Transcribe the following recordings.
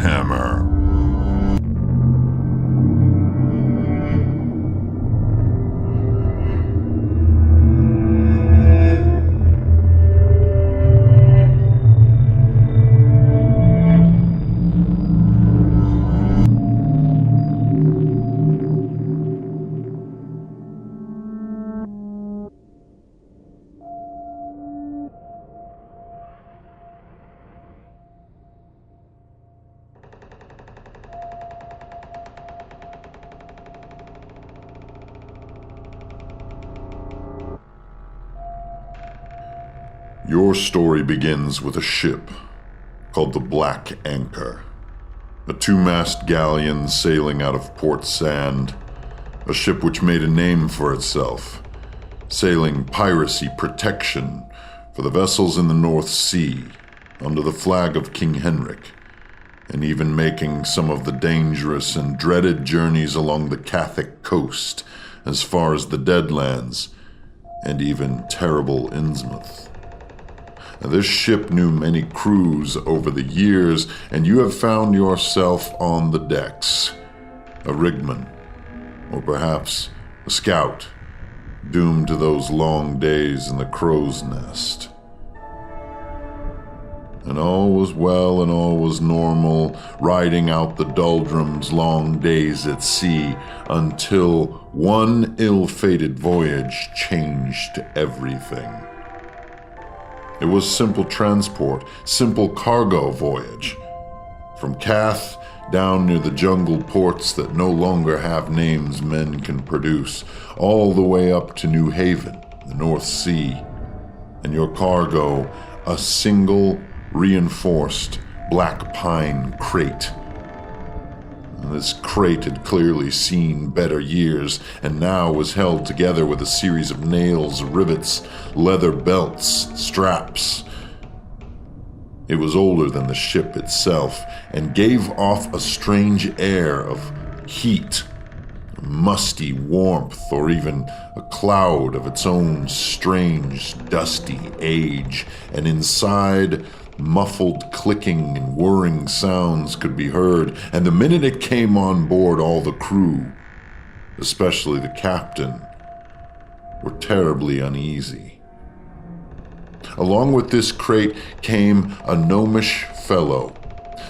Runehammer. Your story begins with a ship called the Black Anchor, a two-mast galleon sailing out of Port Sand, a ship which made a name for itself, sailing piracy protection for the vessels in the North Sea under the flag of King Henrik, and even making some of the dangerous and dreaded journeys along the Catholic coast as far as the Deadlands and even terrible Innsmouth. This ship knew many crews over the years, and you have found yourself on the decks, a rigman, or perhaps a scout, doomed to those long days in the crow's nest. And all was well and all was normal, riding out the doldrums, long days at sea, until one ill-fated voyage changed everything. It was simple transport, simple cargo voyage. From Cath down near the jungle ports that no longer have names men can produce, all the way up to New Haven, the North Sea. And your cargo, a single reinforced black pine crate. This crate had clearly seen better years, and now was held together with a series of nails, rivets, leather belts, straps. It was older than the ship itself, and gave off a strange air of heat, musty warmth, or even a cloud of its own strange, dusty age, and inside, muffled clicking and whirring sounds could be heard, and the minute it came on board, all the crew, especially the captain, were terribly uneasy. Along with this crate came a gnomish fellow,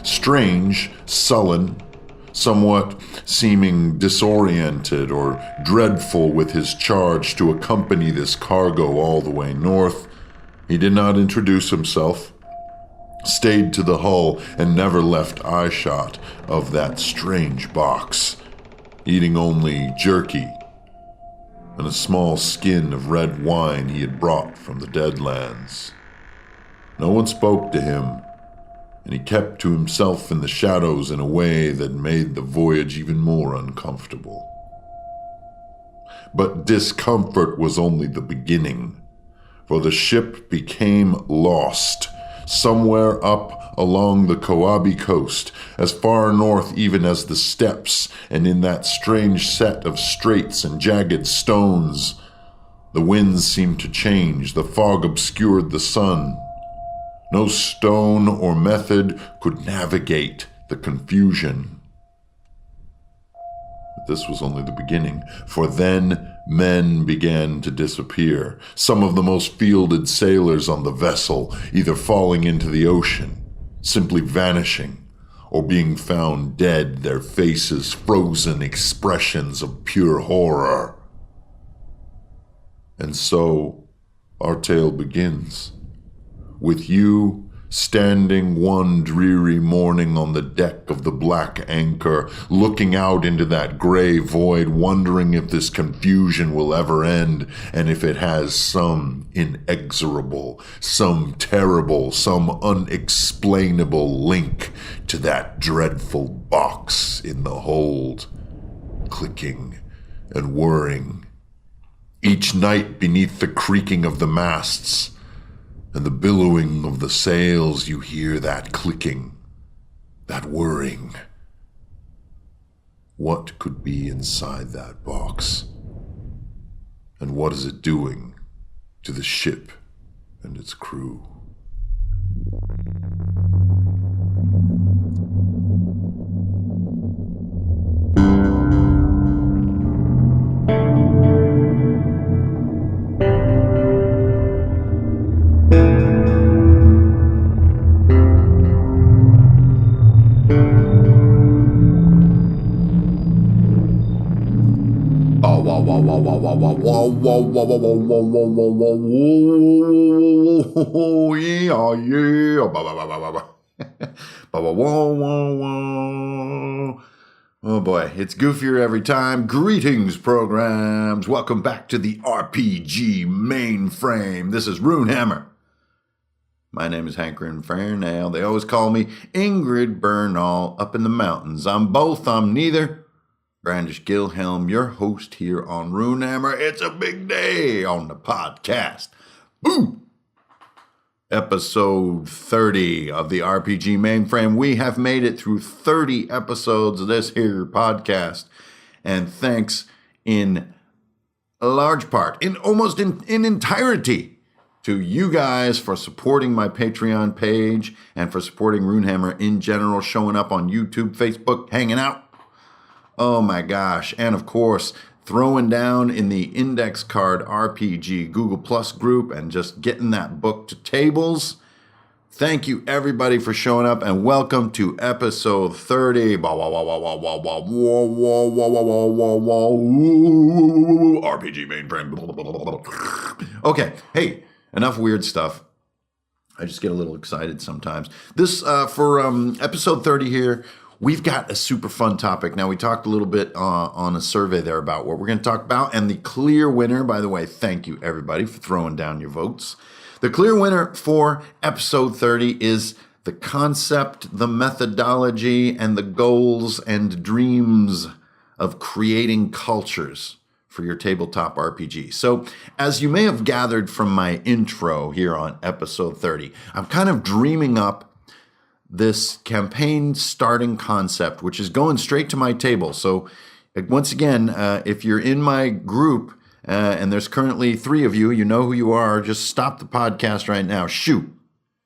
strange, sullen, somewhat seeming disoriented or dreadful with his charge to accompany this cargo all the way north. He did not introduce himself, stayed to the hull, and never left eyeshot of that strange box, eating only jerky and a small skin of red wine he had brought from the Deadlands. No one spoke to him, and he kept to himself in the shadows in a way that made the voyage even more uncomfortable. But discomfort was only the beginning, for the ship became lost somewhere up along the Koabi coast, as far north even as the steppes, and in that strange set of straits and jagged stones. The winds seemed to change, the fog obscured the sun. No stone or method could navigate the confusion. But this was only the beginning, for then men began to disappear, some of the most fielded sailors on the vessel either falling into the ocean, simply vanishing, or being found dead, their faces frozen expressions of pure horror. And so our tale begins, with you standing one dreary morning on the deck of the Black Anchor, looking out into that gray void, wondering if this confusion will ever end, and if it has some inexorable, some terrible, some unexplainable link to that dreadful box in the hold, clicking and whirring. Each night beneath the creaking of the masts and the billowing of the sails, you hear that clicking, that whirring. What could be inside that box? And what is it doing to the ship and its crew? Oh boy, it's goofier every time. Greetings, programs. Welcome back to the RPG Mainframe. This is Runehammer. My name is Hank Runefern. They always call me Ingrid Bernal up in the mountains. I'm both, I'm neither. Brandish Gilhelm, your host here on Runehammer. It's a big day on the podcast. Boom! Episode 30 of the RPG Mainframe. We have made it through 30 episodes of this here podcast. And thanks in a large part, in entirety, to you guys for supporting my Patreon page and for supporting Runehammer in general, showing up on YouTube, Facebook, hanging out. Oh my gosh. And of course, throwing down in the Index Card RPG Google Plus group and just getting that book to tables. Thank you everybody for showing up and welcome to episode 30. RPG Mainframe. Okay, hey, enough weird stuff. I just get a little excited sometimes. This, for episode 30 here, we've got a super fun topic. Now, we talked a little bit on a survey there about what we're going to talk about. And the clear winner, by the way, thank you, everybody, for throwing down your votes. The clear winner for episode 30 is the concept, the methodology, and the goals and dreams of creating cultures for your tabletop RPG. So, as you may have gathered from my intro here on episode 30, I'm kind of dreaming up this campaign starting concept, which is going straight to my table. So once again, if you're in my group and there's currently 3 of you, you know who you are, just stop the podcast right now. Shoot.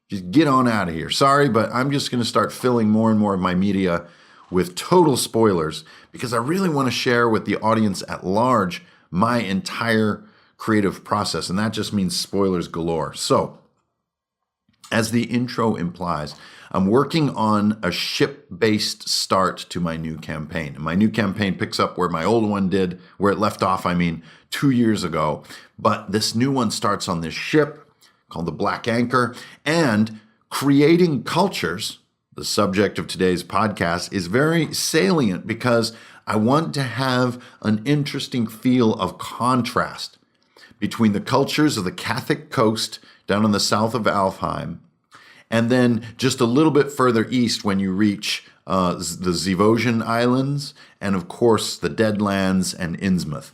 Just get on out of here. Sorry, but I'm just going to start filling more and more of my media with total spoilers because I really want to share with the audience at large my entire creative process. And that just means spoilers galore. So, as the intro implies, I'm working on a ship-based start to my new campaign. My new campaign picks up where my old one did, where it left off, 2 years ago. But this new one starts on this ship called the Black Anchor. And creating cultures, the subject of today's podcast, is very salient because I want to have an interesting feel of contrast between the cultures of the Catholic coast down on the south of Alfheim, and then just a little bit further east when you reach the Zevosian Islands, and of course the Deadlands and Innsmouth.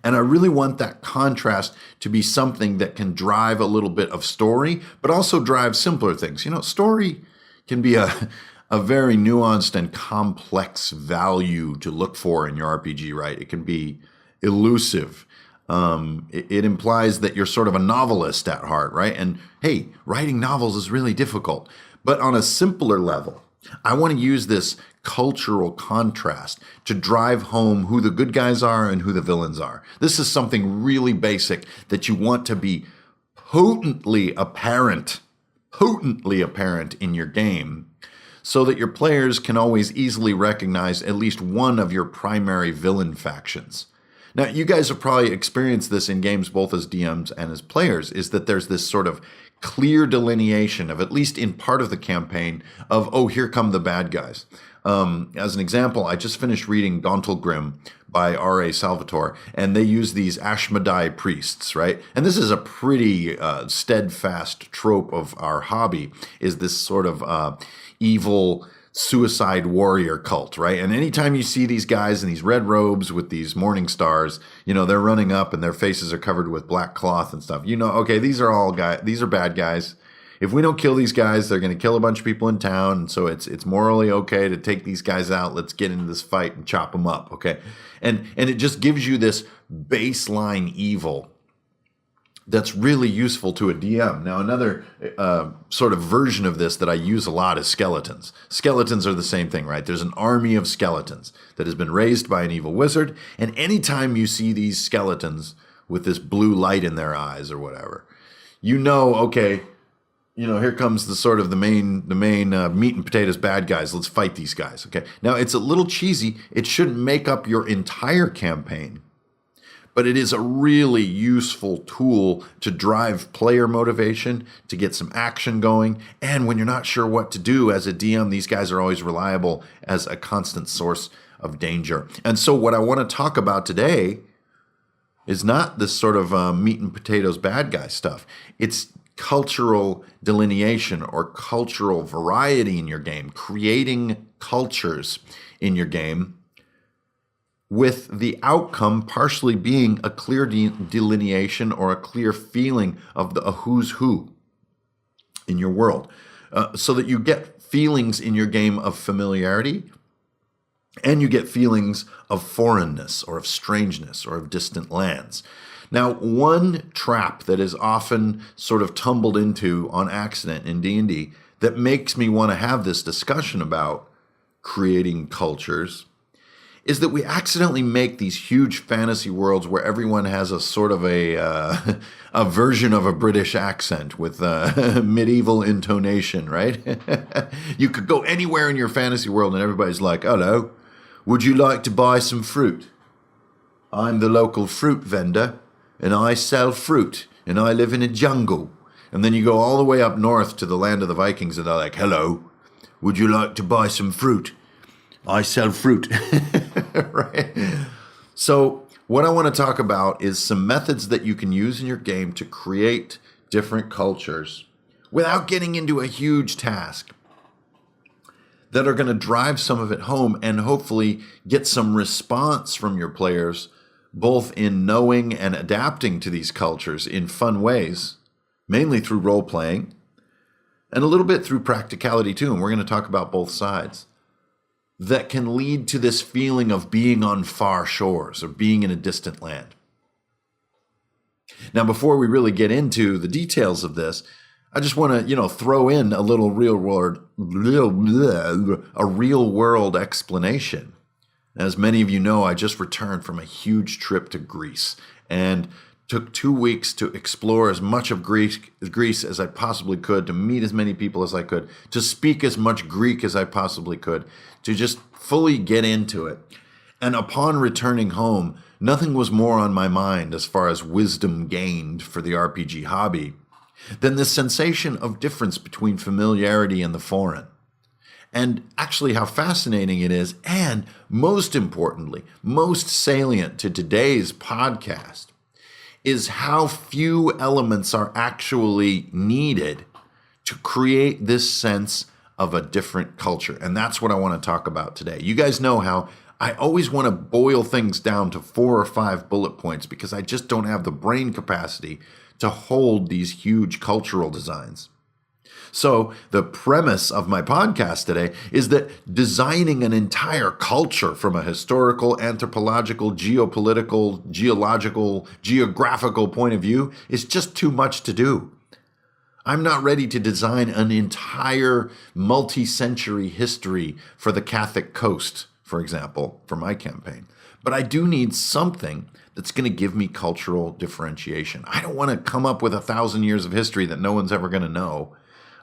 And I really want that contrast to be something that can drive a little bit of story, but also drive simpler things. You know, story can be a very nuanced and complex value to look for in your RPG, right? It can be elusive. It implies that you're sort of a novelist at heart, right? And hey, writing novels is really difficult. But on a simpler level, I want to use this cultural contrast to drive home who the good guys are and who the villains are. This is something really basic that you want to be potently apparent in your game so that your players can always easily recognize at least one of your primary villain factions. Now, you guys have probably experienced this in games both as DMs and as players, is that there's this sort of clear delineation of, at least in part of the campaign, of, oh, here come the bad guys. As an example, I just finished reading Gauntlgrim by R.A. Salvatore, and they use these Ashmedai priests, right? And this is a pretty steadfast trope of our hobby, is this sort of evil suicide warrior cult, right? And anytime you see these guys in these red robes with these morning stars, you know, they're running up and their faces are covered with black cloth and stuff. You know, okay, these are bad guys. If we don't kill these guys, they're going to kill a bunch of people in town. And so it's morally okay to take these guys out. Let's get into this fight and chop them up, okay? And it just gives you this baseline evil that's really useful to a DM. Now, another sort of version of this that I use a lot is skeletons. Skeletons are the same thing, right? There's an army of skeletons that has been raised by an evil wizard, and anytime you see these skeletons with this blue light in their eyes or whatever, you know, okay, here comes the main meat and potatoes bad guys. Let's fight these guys. Okay. Now it's a little cheesy. It shouldn't make up your entire campaign, but it is a really useful tool to drive player motivation, to get some action going. And when you're not sure what to do as a DM, these guys are always reliable as a constant source of danger. And so what I want to talk about today is not this sort of meat and potatoes bad guy stuff. It's cultural delineation or cultural variety in your game, creating cultures in your game with the outcome partially being a clear delineation or a clear feeling of a who's who in your world, so that you get feelings in your game of familiarity and you get feelings of foreignness or of strangeness or of distant lands. Now, one trap that is often sort of tumbled into on accident in D&D that makes me want to have this discussion about creating cultures is that we accidentally make these huge fantasy worlds where everyone has a sort of a version of a British accent with medieval intonation, right? You could go anywhere in your fantasy world and everybody's like, hello, would you like to buy some fruit? I'm the local fruit vendor, and I sell fruit, and I live in a jungle. And then you go all the way up north to the land of the Vikings, and they're like, hello, would you like to buy some fruit? I sell fruit. Right? So what I want to talk about is some methods that you can use in your game to create different cultures without getting into a huge task, that are going to drive some of it home and hopefully get some response from your players, both in knowing and adapting to these cultures in fun ways, mainly through role-playing, and a little bit through practicality too, and we're going to talk about both sides, that can lead to this feeling of being on far shores or being in a distant land. Now, before we really get into the details of this, I just want to, throw in a little real world explanation. As many of you know, I just returned from a huge trip to Greece and took 2 weeks to explore as much of Greece as I possibly could, to meet as many people as I could, to speak as much Greek as I possibly could, to just fully get into it. And upon returning home, nothing was more on my mind as far as wisdom gained for the RPG hobby than this sensation of difference between familiarity and the foreign. And actually how fascinating it is, and most importantly, most salient to today's podcast, is how few elements are actually needed to create this sense of a different culture. And that's what I want to talk about today. You guys know how I always want to boil things down to 4 or 5 bullet points because I just don't have the brain capacity to hold these huge cultural designs. So the premise of my podcast today is that designing an entire culture from a historical, anthropological, geopolitical, geological, geographical point of view is just too much to do. I'm not ready to design an entire multi-century history for the Catholic coast, for example, for my campaign. But I do need something that's going to give me cultural differentiation. I don't want to come up with 1,000 years of history that no one's ever going to know.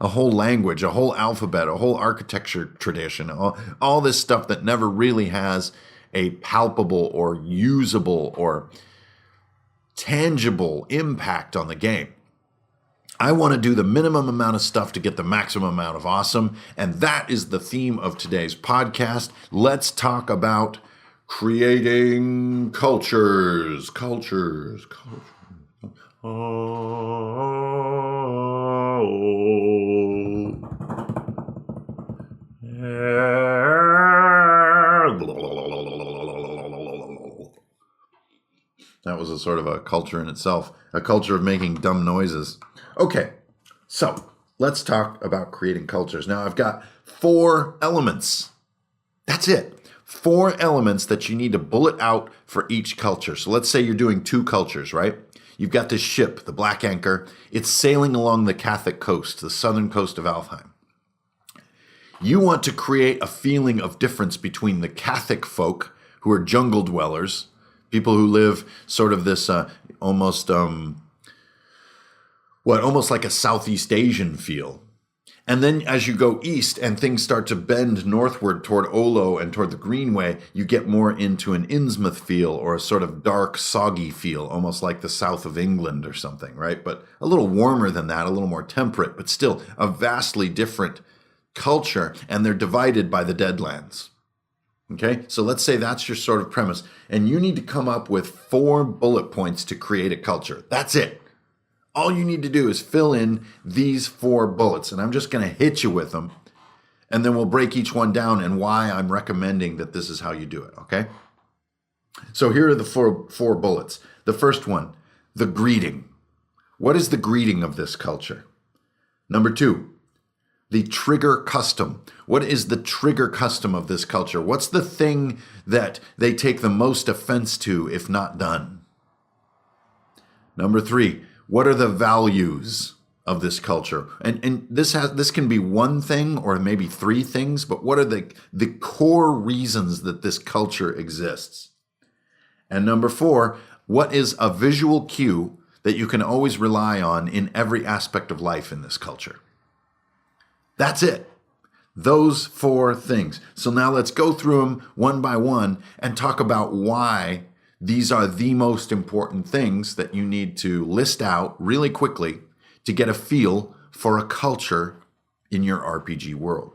A whole language, a whole alphabet, a whole architecture tradition, all this stuff that never really has a palpable or usable or tangible impact on the game. I want to do the minimum amount of stuff to get the maximum amount of awesome, and that is the theme of today's podcast. Let's talk about creating cultures. That was a sort of a culture in itself, a culture of making dumb noises. Okay, so let's talk about creating cultures. Now I've got 4 elements. That's it. 4 elements that you need to bullet out for each culture. So let's say you're doing 2 cultures, right? You've got this ship, the Black Anchor. It's sailing along the Catholic coast, the southern coast of Alfheim. You want to create a feeling of difference between the Catholic folk, who are jungle dwellers, people who live sort of this almost almost like a Southeast Asian feel. And then as you go east and things start to bend northward toward Olo and toward the Greenway, you get more into an Innsmouth feel or a sort of dark, soggy feel, almost like the south of England or something, right? But a little warmer than that, a little more temperate, but still a vastly different culture. And they're divided by the Deadlands. Okay, so let's say that's your sort of premise. And you need to come up with 4 bullet points to create a culture. That's it. All you need to do is fill in these 4 bullets, and I'm just going to hit you with them, and then we'll break each one down and why I'm recommending that this is how you do it, okay? So here are the four bullets. The first one, the greeting. What is the greeting of this culture? Number 2, the trigger custom. What is the trigger custom of this culture? What's the thing that they take the most offense to if not done? Number 3, what are the values of this culture? And this can be one thing or maybe 3 things, but what are the core reasons that this culture exists? And number 4, what is a visual cue that you can always rely on in every aspect of life in this culture? That's it. Those 4 things. So now let's go through them one by one and talk about why these are the most important things that you need to list out really quickly to get a feel for a culture in your RPG world.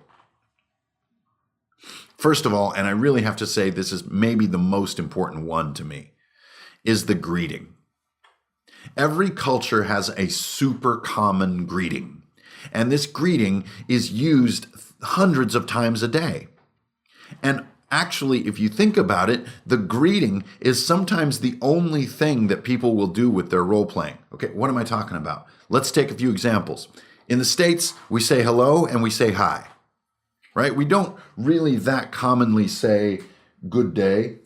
First of all, and I really have to say this is maybe the most important one to me, is the greeting. Every culture has a super common greeting, and this greeting is used hundreds of times a day. And actually, if you think about it, the greeting is sometimes the only thing that people will do with their role-playing. Okay, what am I talking about? Let's take a few examples. In the States, we say hello and we say hi, right? We don't really that commonly say good day,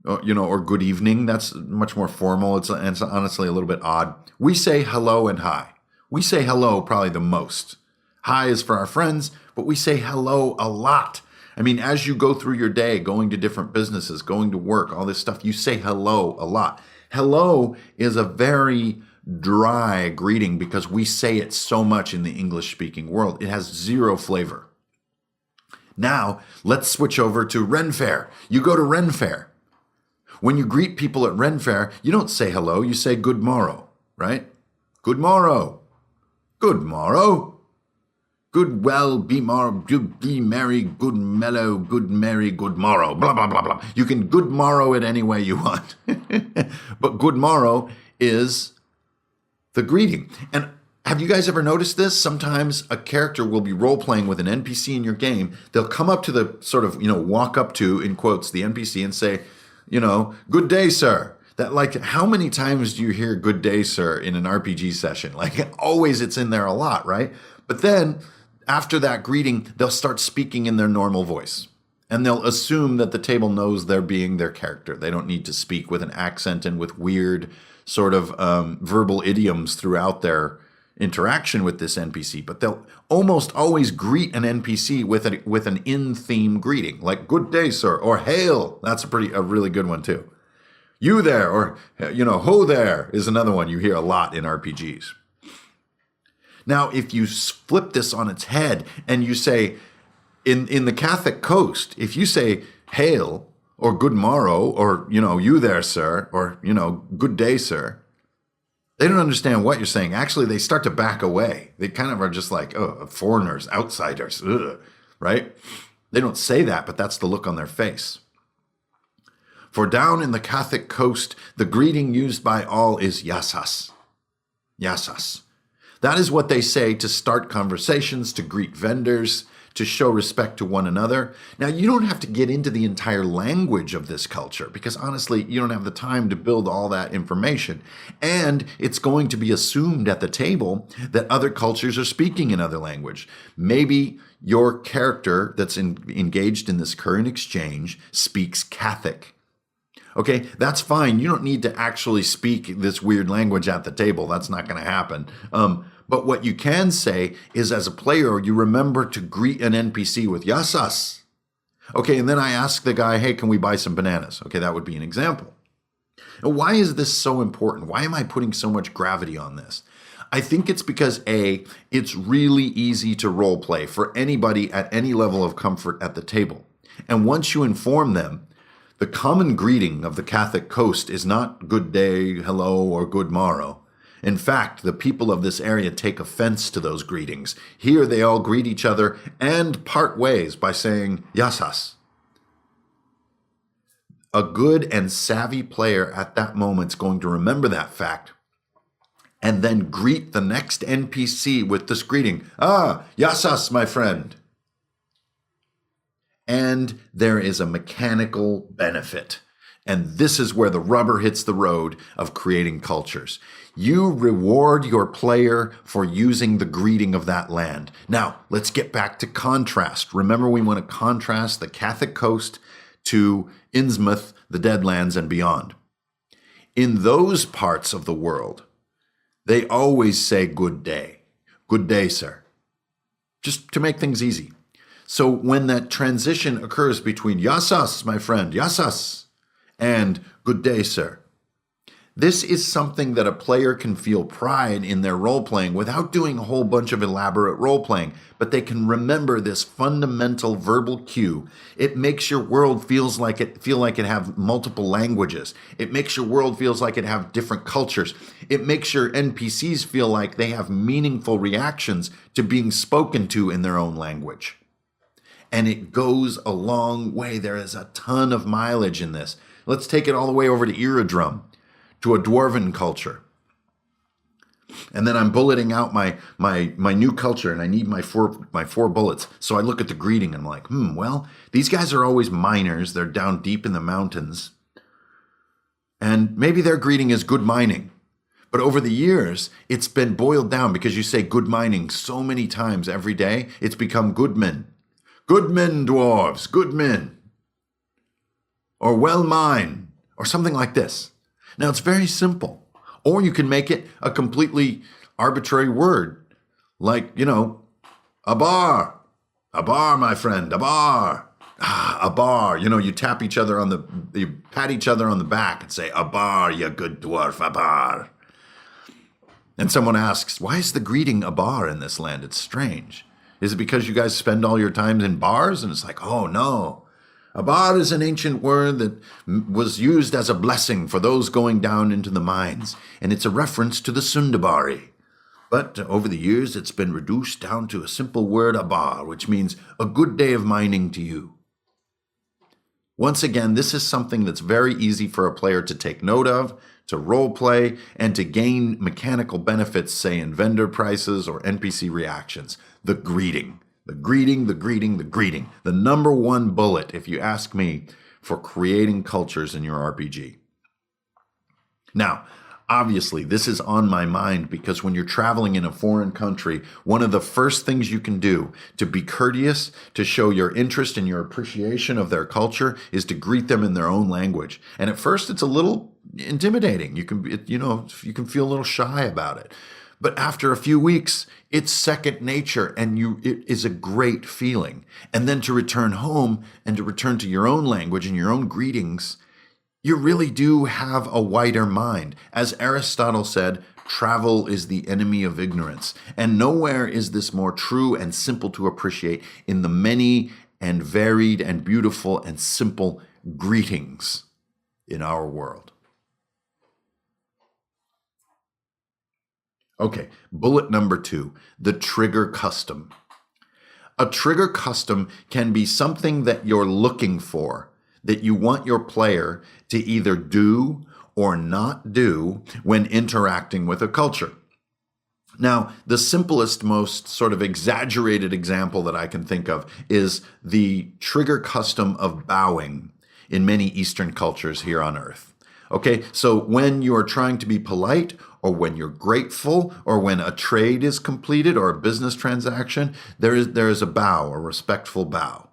or good evening. That's much more formal. It's honestly a little bit odd. We say hello and hi. We say hello probably the most. Hi is for our friends, but we say hello a lot. I mean, as you go through your day, going to different businesses, going to work, all this stuff, you say hello a lot. Hello is a very dry greeting because we say it so much in the English-speaking world. It has 0 flavor. Now, let's switch over to Ren Fair. You go to Ren Fair. When you greet people at Ren Fair, you don't say hello, you say good morrow, right? Good morrow. Good morrow. Good well, be merry, good mellow, good merry, good morrow, blah, blah, blah, blah. You can good morrow it any way you want. But good morrow is the greeting. And have you guys ever noticed this? Sometimes a character will be role-playing with an NPC in your game. They'll come up to the sort of, walk up to, in quotes, the NPC and say, good day, sir. That, like, how many times do you hear good day, sir, in an RPG session? Like, always it's in there a lot, right? But then after that greeting, they'll start speaking in their normal voice. And they'll assume that the table knows they're being their character. They don't need to speak with an accent and with weird sort of verbal idioms throughout their interaction with this NPC. But they'll almost always greet an NPC with an in-theme greeting, like good day, sir, or hail. That's a really good one too. You there, or ho there is another one you hear a lot in RPGs. Now, if you flip this on its head and you say, in the Catholic coast, if you say hail or good morrow or, you there, sir, or, good day, sir, they don't understand what you're saying. Actually, they start to back away. They kind of are just like, oh, foreigners, outsiders, right? They don't say that, but that's the look on their face. For down in the Catholic coast, the greeting used by all is yasas. Yasas. That is what they say to start conversations, to greet vendors, to show respect to one another. Now, you don't have to get into the entire language of this culture because honestly, you don't have the time to build all that information. And it's going to be assumed at the table that other cultures are speaking in other language. Maybe your character that's engaged in this current exchange speaks Catholic. Okay, that's fine. You don't need to actually speak this weird language at the table. That's not going to happen. But what you can say is, as a player, you remember to greet an NPC with yasas. Okay, and then I ask the guy, hey, can we buy some bananas? Okay, that would be an example. Now, why is this so important? Why am I putting so much gravity on this? I think it's because A, it's really easy to role play for anybody at any level of comfort at the table. And once you inform them, the common greeting of the Catholic coast is not good day, hello, or good morrow. In fact, the people of this area take offense to those greetings. Here they all greet each other and part ways by saying yasas. A good and savvy player at that moment is going to remember that fact and then greet the next NPC with this greeting. Ah, yasas, my friend. And there is a mechanical benefit. And this is where the rubber hits the road of creating cultures. You reward your player for using the greeting of that land. Now, let's get back to contrast. Remember, we want to contrast the Catholic coast to Innsmouth, the Deadlands, and beyond. In those parts of the world, they always say good day. Good day, sir. Just to make things easy. So when that transition occurs between yasas, my friend, yasas, and good day, sir, this is something that a player can feel pride in their role-playing without doing a whole bunch of elaborate role-playing, but they can remember this fundamental verbal cue. It makes your world feel like it have multiple languages. It makes your world feels like it have different cultures. It makes your NPCs feel like they have meaningful reactions to being spoken to in their own language. And it goes a long way. There is a ton of mileage in this. Let's take it all the way over to Iradrum, to a dwarven culture. And then I'm bulleting out my new culture, and I need my four bullets. So I look at the greeting and I'm like, well, these guys are always miners. They're down deep in the mountains. And maybe their greeting is good mining. But over the years, it's been boiled down because you say good mining so many times every day, it's become good men. Good men, dwarves, good men. Or well mine, or something like this. Now, it's very simple. Or you can make it a completely arbitrary word. Like, a bar. A bar, my friend, a bar. Ah, a bar. You pat each other on the back and say, a bar, you good dwarf, a bar. And someone asks, why is the greeting a bar in this land? It's strange. Is it because you guys spend all your time in bars? And it's like, oh, no. A bar is an ancient word that was used as a blessing for those going down into the mines, and it's a reference to the Sundabari. But over the years, it's been reduced down to a simple word, abar, which means a good day of mining to you. Once again, this is something that's very easy for a player to take note of, to role play, and to gain mechanical benefits, say in vendor prices or NPC reactions. The greeting. The greeting, the greeting, the greeting. The number one bullet, if you ask me, for creating cultures in your RPG. Now, obviously, this is on my mind because when you're traveling in a foreign country, one of the first things you can do to be courteous, to show your interest and your appreciation of their culture, is to greet them in their own language. And at first, it's a little intimidating. You can feel a little shy about it. But after a few weeks, it's second nature, and it is a great feeling. And then to return home and to return to your own language and your own greetings, you really do have a wider mind. As Aristotle said, travel is the enemy of ignorance. And nowhere is this more true and simple to appreciate in the many and varied and beautiful and simple greetings in our world. Okay, bullet number 2, the trigger custom. A trigger custom can be something that you're looking for, that you want your player to either do or not do when interacting with a culture. Now, the simplest, most sort of exaggerated example that I can think of is the trigger custom of bowing in many Eastern cultures here on Earth. Okay, so when you're trying to be polite, or when you're grateful, or when a trade is completed or a business transaction, there is a bow, a respectful bow.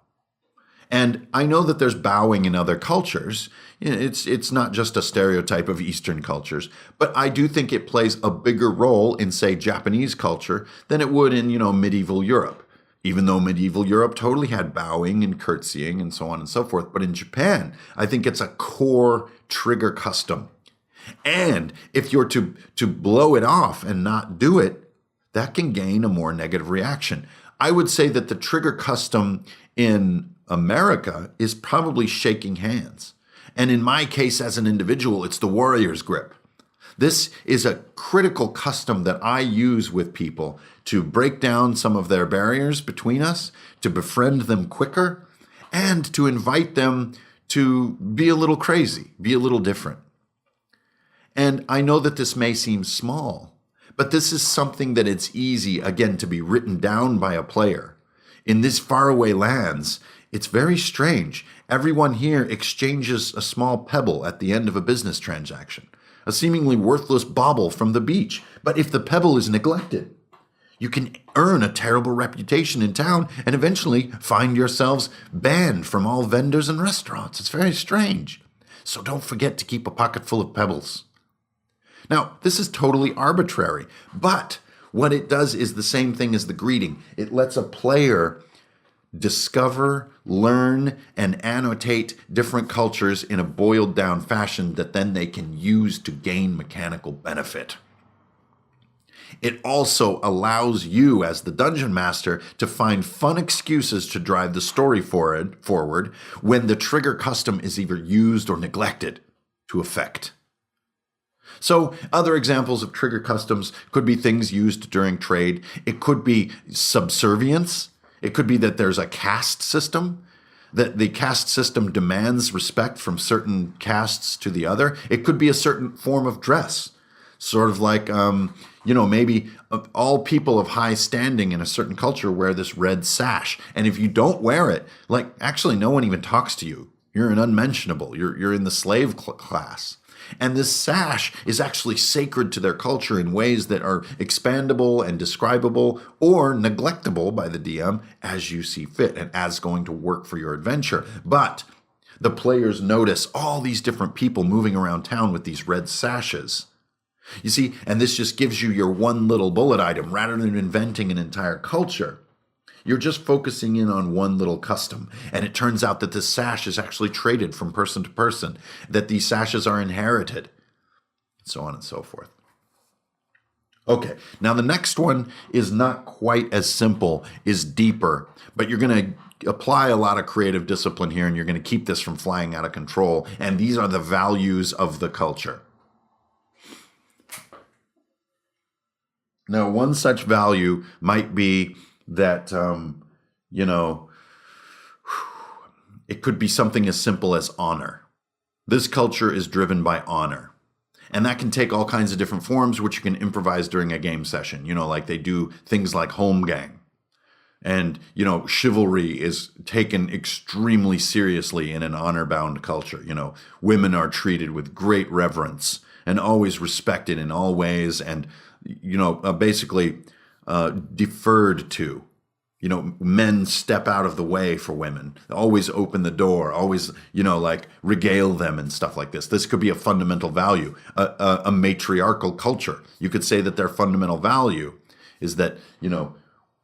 And I know that there's bowing in other cultures. It's not just a stereotype of Eastern cultures, but I do think it plays a bigger role in, say, Japanese culture than it would in, medieval Europe. Even though medieval Europe totally had bowing and curtsying and so on and so forth. But in Japan, I think it's a core trigger custom. And if you're to blow it off and not do it, that can gain a more negative reaction. I would say that the trigger custom in America is probably shaking hands. And in my case, as an individual, it's the warrior's grip. This is a critical custom that I use with people to break down some of their barriers between us, to befriend them quicker, and to invite them to be a little crazy, be a little different. And I know that this may seem small, but this is something that it's easy, again, to be written down by a player. In these faraway lands, it's very strange. Everyone here exchanges a small pebble at the end of a business transaction, a seemingly worthless bauble from the beach. But if the pebble is neglected, you can earn a terrible reputation in town and eventually find yourselves banned from all vendors and restaurants. It's very strange. So don't forget to keep a pocket full of pebbles. Now, this is totally arbitrary, but what it does is the same thing as the greeting. It lets a player discover, learn, and annotate different cultures in a boiled down fashion that then they can use to gain mechanical benefit. It also allows you, as the dungeon master, to find fun excuses to drive the story forward when the trigger custom is either used or neglected to effect. So other examples of trigger customs could be things used during trade. It could be subservience. It could be that there's a caste system, that the caste system demands respect from certain castes to the other. It could be a certain form of dress, sort of like, maybe all people of high standing in a certain culture wear this red sash. And if you don't wear it, actually no one even talks to you. You're an unmentionable. You're in the slave class. And this sash is actually sacred to their culture in ways that are expandable and describable or neglectable by the DM as you see fit and as going to work for your adventure. But the players notice all these different people moving around town with these red sashes. You see, and this just gives you your one little bullet item rather than inventing an entire culture. You're just focusing in on one little custom. And it turns out that this sash is actually traded from person to person, that these sashes are inherited, and so on and so forth. Okay, now the next one is not quite as simple, is deeper, but you're going to apply a lot of creative discipline here, and you're going to keep this from flying out of control. And these are the values of the culture. Now, one such value might be that, it could be something as simple as honor. This culture is driven by honor. And that can take all kinds of different forms, which you can improvise during a game session. Like they do things like home gang. And, chivalry is taken extremely seriously in an honor-bound culture. Women are treated with great reverence and always respected in all ways and, basically deferred to. Men step out of the way for women, always open the door, always, regale them and stuff like this. This could be a fundamental value, a matriarchal culture. You could say that their fundamental value is that,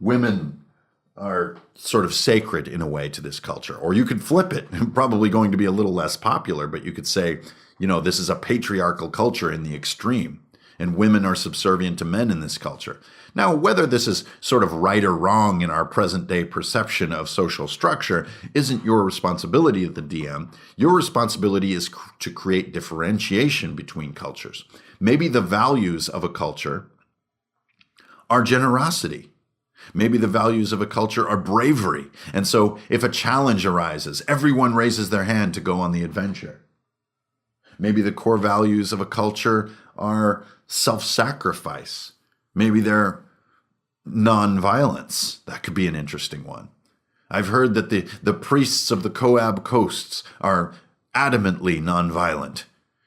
women are sort of sacred in a way to this culture. Or you could flip it, probably going to be a little less popular, but you could say, this is a patriarchal culture in the extreme. And women are subservient to men in this culture. Now, whether this is sort of right or wrong in our present day perception of social structure isn't your responsibility as the DM. Your responsibility is to create differentiation between cultures. Maybe the values of a culture are generosity. Maybe the values of a culture are bravery. And so if a challenge arises, everyone raises their hand to go on the adventure. Maybe the core values of a culture are self-sacrifice. Maybe they're non-violence. That could be an interesting one. I've heard that the priests of the Coab coasts are adamantly non-violent.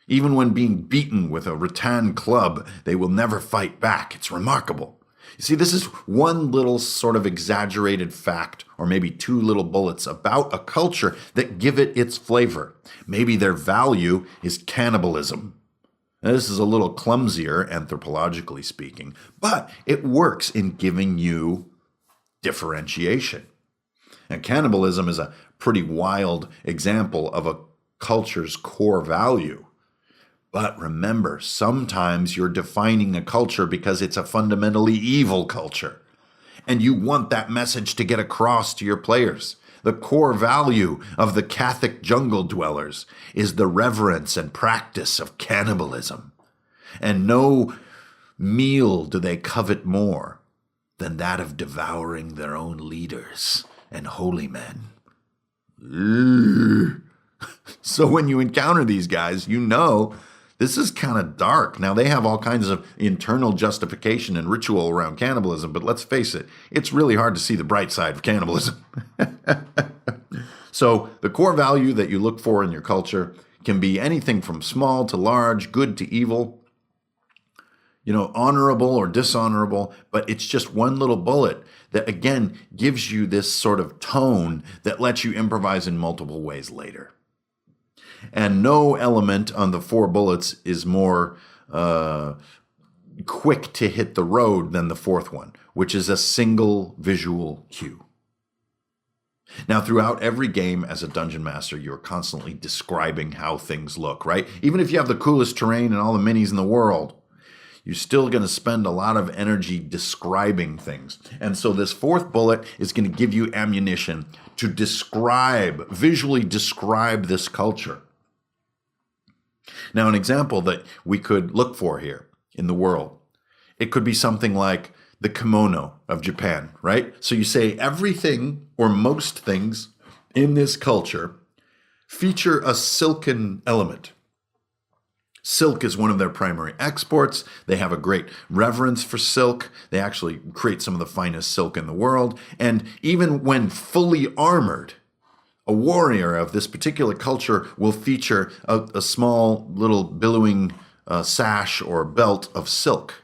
Even when being beaten with a rattan club, they will never fight back. It's remarkable. You see, this is one little sort of exaggerated fact, or maybe two little bullets about a culture that give it its flavor. Maybe their value is cannibalism. Now, this is a little clumsier, anthropologically speaking, but it works in giving you differentiation. And cannibalism is a pretty wild example of a culture's core value. But remember, sometimes you're defining a culture because it's a fundamentally evil culture. And you want that message to get across to your players. The core value of the Catholic jungle dwellers is the reverence and practice of cannibalism. And no meal do they covet more than that of devouring their own leaders and holy men. So when you encounter these guys, you know this is kind of dark. Now, they have all kinds of internal justification and ritual around cannibalism, but let's face it, it's really hard to see the bright side of cannibalism. So the core value that you look for in your culture can be anything from small to large, good to evil, honorable or dishonorable, but it's just one little bullet that, again, gives you this sort of tone that lets you improvise in multiple ways later. And no element on the 4 bullets is more quick to hit the road than the 4th one, which is a single visual cue. Now, throughout every game as a dungeon master, you're constantly describing how things look, right? Even if you have the coolest terrain and all the minis in the world, you're still going to spend a lot of energy describing things. And so this 4th bullet is going to give you ammunition to visually describe this culture. Now, an example that we could look for here in the world, it could be something like the kimono of Japan, right? So you say everything or most things in this culture feature a silken element. Silk is one of their primary exports. They have a great reverence for silk. They actually create some of the finest silk in the world. And even when fully armored, a warrior of this particular culture will feature a small little billowing sash or belt of silk.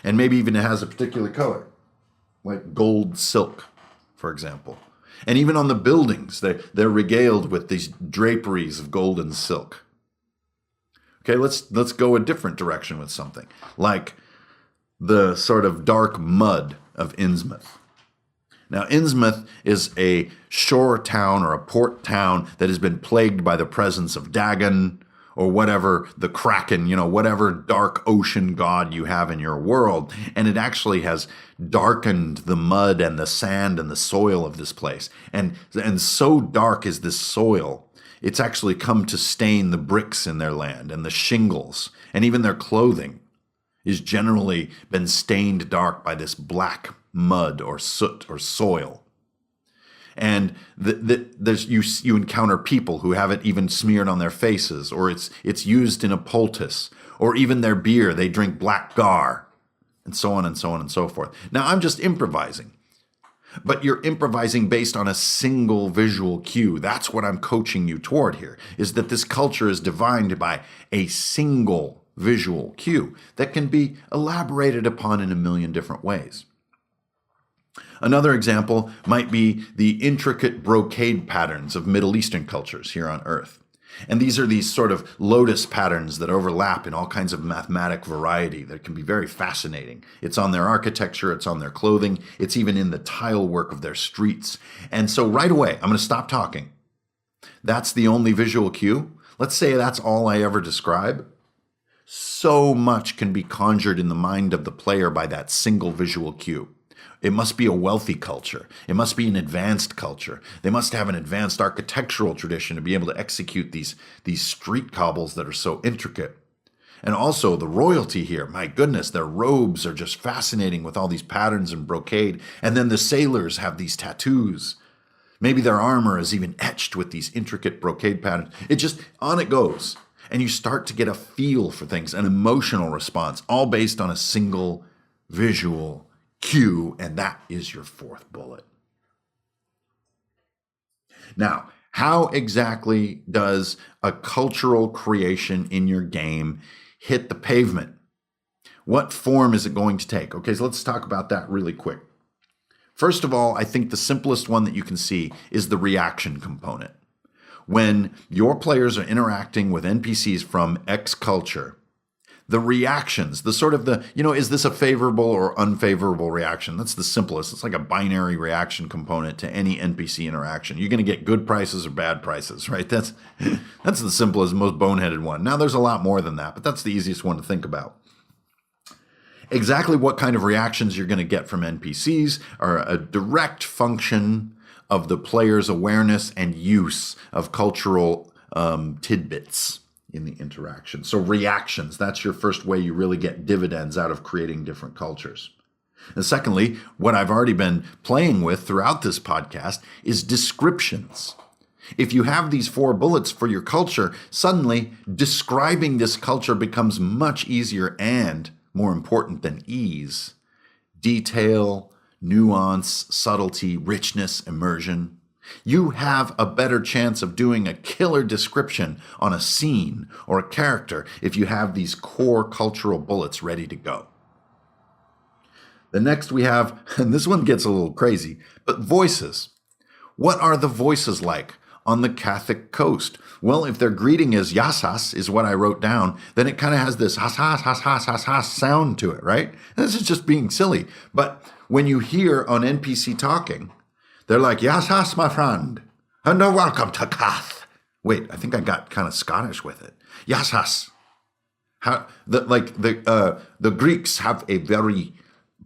And maybe even it has a particular color, like gold silk, for example. And even on the buildings, they're regaled with these draperies of gold and silk. Okay, let's go a different direction with something, like the sort of dark mud of Innsmouth. Now, Innsmouth is a shore town or a port town that has been plagued by the presence of Dagon or whatever, the Kraken, whatever dark ocean god you have in your world. And it actually has darkened the mud and the sand and the soil of this place. And so dark is this soil, it's actually come to stain the bricks in their land and the shingles, and even their clothing is generally been stained dark by this black mud or soot or soil. And you encounter people who have it even smeared on their faces, or it's used in a poultice, or even their beer, they drink black gar, and so on and so on and so forth. Now, I'm just improvising. But you're improvising based on a single visual cue. That's what I'm coaching you toward here, is that this culture is defined by a single visual cue that can be elaborated upon in a million different ways. Another example might be the intricate brocade patterns of Middle Eastern cultures here on Earth. And these are these sort of lotus patterns that overlap in all kinds of mathematic variety that can be very fascinating. It's on their architecture, it's on their clothing, it's even in the tile work of their streets. And so right away, I'm going to stop talking. That's the only visual cue. Let's say that's all I ever describe. So much can be conjured in the mind of the player by that single visual cue. It must be a wealthy culture. It must be an advanced culture. They must have an advanced architectural tradition to be able to execute these street cobbles that are so intricate. And also the royalty here, my goodness, their robes are just fascinating with all these patterns and brocade. And then the sailors have these tattoos. Maybe their armor is even etched with these intricate brocade patterns. It just, on it goes. And you start to get a feel for things, an emotional response, all based on a single visual cue, and that is your 4th bullet. Now, how exactly does a cultural creation in your game hit the pavement? What form is it going to take? Okay, so let's talk about that really quick. First of all, I think the simplest one that you can see is the reaction component. When your players are interacting with NPCs from X culture, the reactions, the sort of the, is this a favorable or unfavorable reaction? That's the simplest. It's like a binary reaction component to any NPC interaction. You're going to get good prices or bad prices, right? That's the simplest, most boneheaded one. Now, there's a lot more than that, but that's the easiest one to think about. Exactly what kind of reactions you're going to get from NPCs are a direct function of the player's awareness and use of cultural tidbits in the interaction. So reactions, that's your first way you really get dividends out of creating different cultures. And secondly, what I've already been playing with throughout this podcast is descriptions. If you have these 4 bullets for your culture, suddenly describing this culture becomes much easier and more important than ease. Detail, nuance, subtlety, richness, immersion. You have a better chance of doing a killer description on a scene or a character if you have these core cultural bullets ready to go. The next we have, and this one gets a little crazy, but voices. What are the voices like on the Catholic coast? Well, if their greeting is yasas, is what I wrote down, then it kind of has this has has has has has has sound to it, right? And this is just being silly. But when you hear on NPC talking, they're like, yasas, my friend, and welcome to Cath. Wait, I think I got kind of Scottish with it. Yasas. The Greeks have a very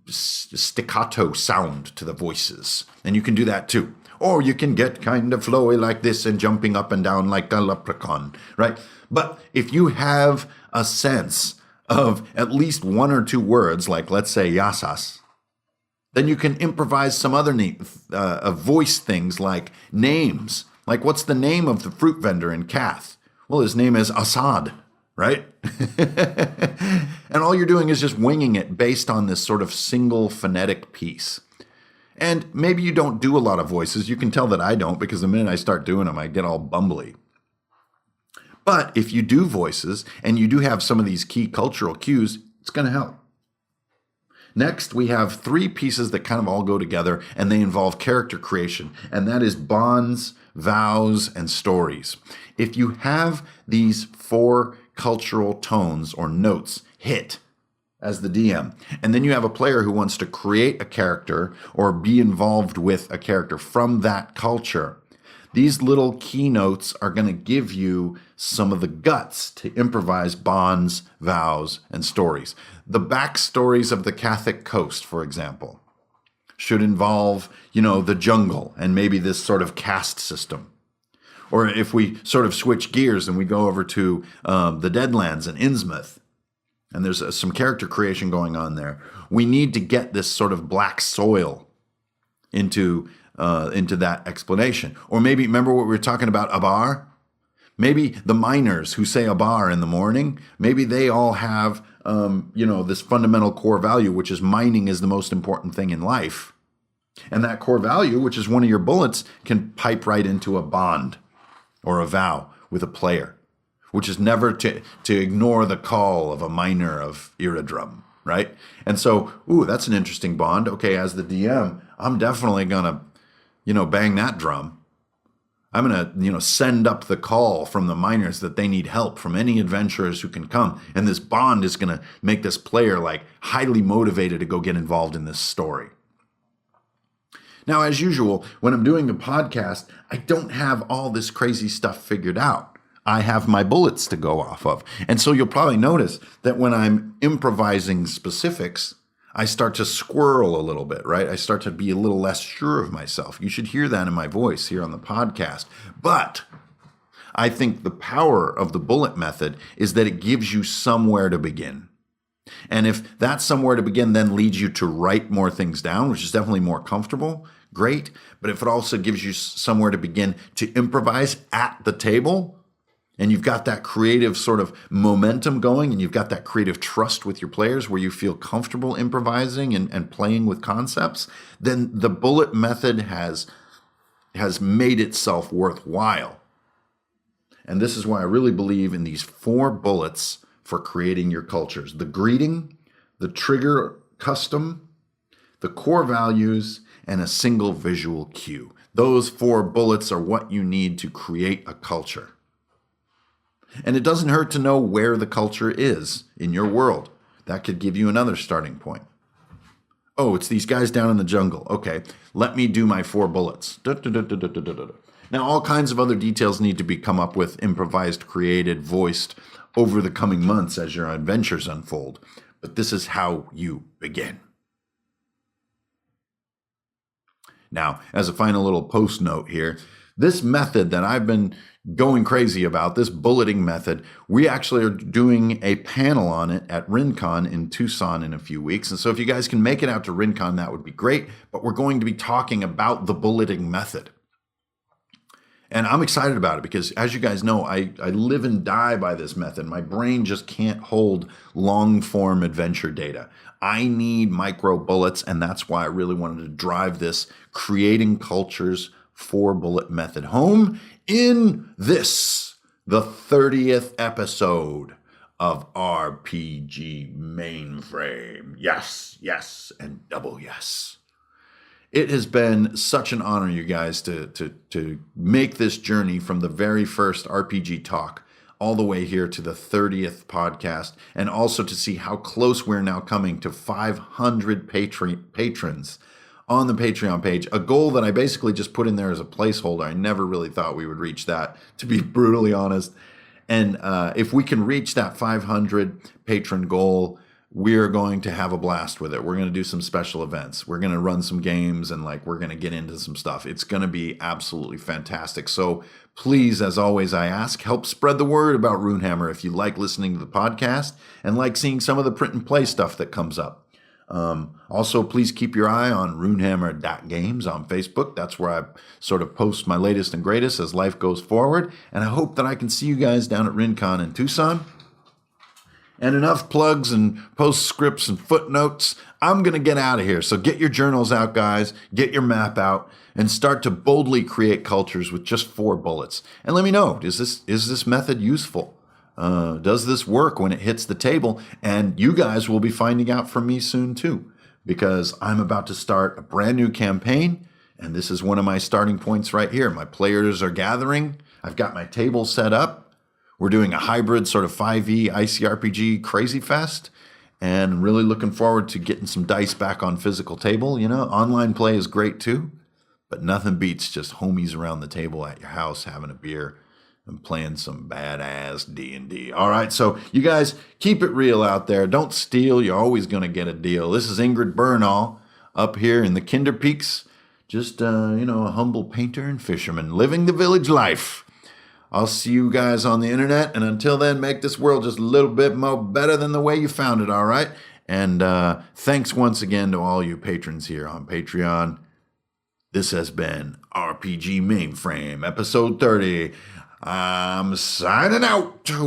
staccato sound to the voices, and you can do that too. Or you can get kind of flowy like this and jumping up and down like a leprechaun, right? But if you have a sense of at least 1 or 2 words, like let's say yasas, then you can improvise some other voice things like names. Like, what's the name of the fruit vendor in Cath? Well, his name is Assad, right? And all you're doing is just winging it based on this sort of single phonetic piece. And maybe you don't do a lot of voices. You can tell that I don't, because the minute I start doing them, I get all bumbly. But if you do voices and you do have some of these key cultural cues, it's going to help. Next, we have 3 pieces that kind of all go together, and they involve character creation, and that is bonds, vows, and stories. If you have these 4 cultural tones or notes hit as the DM, and then you have a player who wants to create a character or be involved with a character from that culture, these little keynotes are going to give you some of the guts to improvise bonds, vows, and stories. The backstories of the Catholic coast, for example, should involve, the jungle and maybe this sort of caste system. Or if we sort of switch gears and we go over to the Deadlands and Innsmouth, and there's some character creation going on there, we need to get this sort of black soil into that explanation. Or maybe, remember what we were talking about, Abar? Maybe the miners who say Abar in the morning, maybe they all have, this fundamental core value, which is mining is the most important thing in life. And that core value, which is one of your bullets, can pipe right into a bond or a vow with a player, which is never to ignore the call of a miner of Iridrum, right? And so, that's an interesting bond. Okay, as the DM, I'm definitely going to, bang that drum. I'm going to, send up the call from the miners that they need help from any adventurers who can come. And this bond is going to make this player highly motivated to go get involved in this story. Now, as usual, when I'm doing a podcast, I don't have all this crazy stuff figured out. I have my bullets to go off of. And so you'll probably notice that when I'm improvising specifics, I start to squirrel a little bit, right? I start to be a little less sure of myself. You should hear that in my voice here on the podcast. But I think the power of the bullet method is that it gives you somewhere to begin. And if that somewhere to begin then leads you to write more things down, which is definitely more comfortable, great. But if it also gives you somewhere to begin to improvise at the table, and you've got that creative sort of momentum going, and you've got that creative trust with your players where you feel comfortable improvising and playing with concepts, then the bullet method has made itself worthwhile. And this is why I really believe in these 4 bullets for creating your cultures: the greeting, the trigger custom, the core values, and a single visual cue. Those 4 bullets are what you need to create a culture. And it doesn't hurt to know where the culture is in your world. That could give you another starting point. Oh, it's these guys down in the jungle. Okay, let me do my 4 bullets. Now, all kinds of other details need to be come up with, improvised, created, voiced over the coming months as your adventures unfold. But this is how you begin. Now, as a final little post note here, this method that I've been going crazy about, this bulleting method, we actually are doing a panel on it at RinCon in Tucson in a few weeks. And so if you guys can make it out to RinCon, that would be great. But we're going to be talking about the bulleting method. And I'm excited about it because, as you guys know, I live and die by this method. My brain just can't hold long-form adventure data. I need micro bullets, and that's why I really wanted to drive this creating cultures 4-bullet method home in this, the 30th episode of RPG Mainframe. Yes, yes, and double yes. It has been such an honor, you guys, to make this journey from the very first RPG talk all the way here to the 30th podcast, and also to see how close we're now coming to 500 patrons on the Patreon page, a goal that I basically just put in there as a placeholder. I never really thought we would reach that, to be brutally honest. And if we can reach that 500 patron goal, we're going to have a blast with it. We're going to do some special events. We're going to run some games, and we're going to get into some stuff. It's going to be absolutely fantastic. So please, as always, I ask, help spread the word about Runehammer if you like listening to the podcast and like seeing some of the print and play stuff that comes up. Also, please keep your eye on runehammer.games on Facebook. That's where I sort of post my latest and greatest as life goes forward. And I hope that I can see you guys down at RinCon in Tucson. And enough plugs and postscripts and footnotes. I'm going to get out of here. So get your journals out, guys. Get your map out and start to boldly create cultures with just 4 bullets. And let me know, is this method useful? Does this work when it hits the table? And you guys will be finding out from me soon too, because I'm about to start a brand new campaign. And this is one of my starting points right here. My players are gathering. I've got my table set up. We're doing a hybrid sort of 5e ICRPG crazy fest, and really looking forward to getting some dice back on physical table. You know, online play is great too, but nothing beats just homies around the table at your house having a beer and playing some badass D&D. All right, so you guys keep it real out there. Don't steal. You're always going to get a deal. This is Ingrid Bernal up here in the Kinder Peaks, just a humble painter and fisherman living the village life. I'll see you guys on the internet, and until then, make this world just a little bit more better than the way you found it, all right? And thanks once again to all you patrons here on Patreon. This has been RPG Mainframe, episode 30. I'm signing out. You.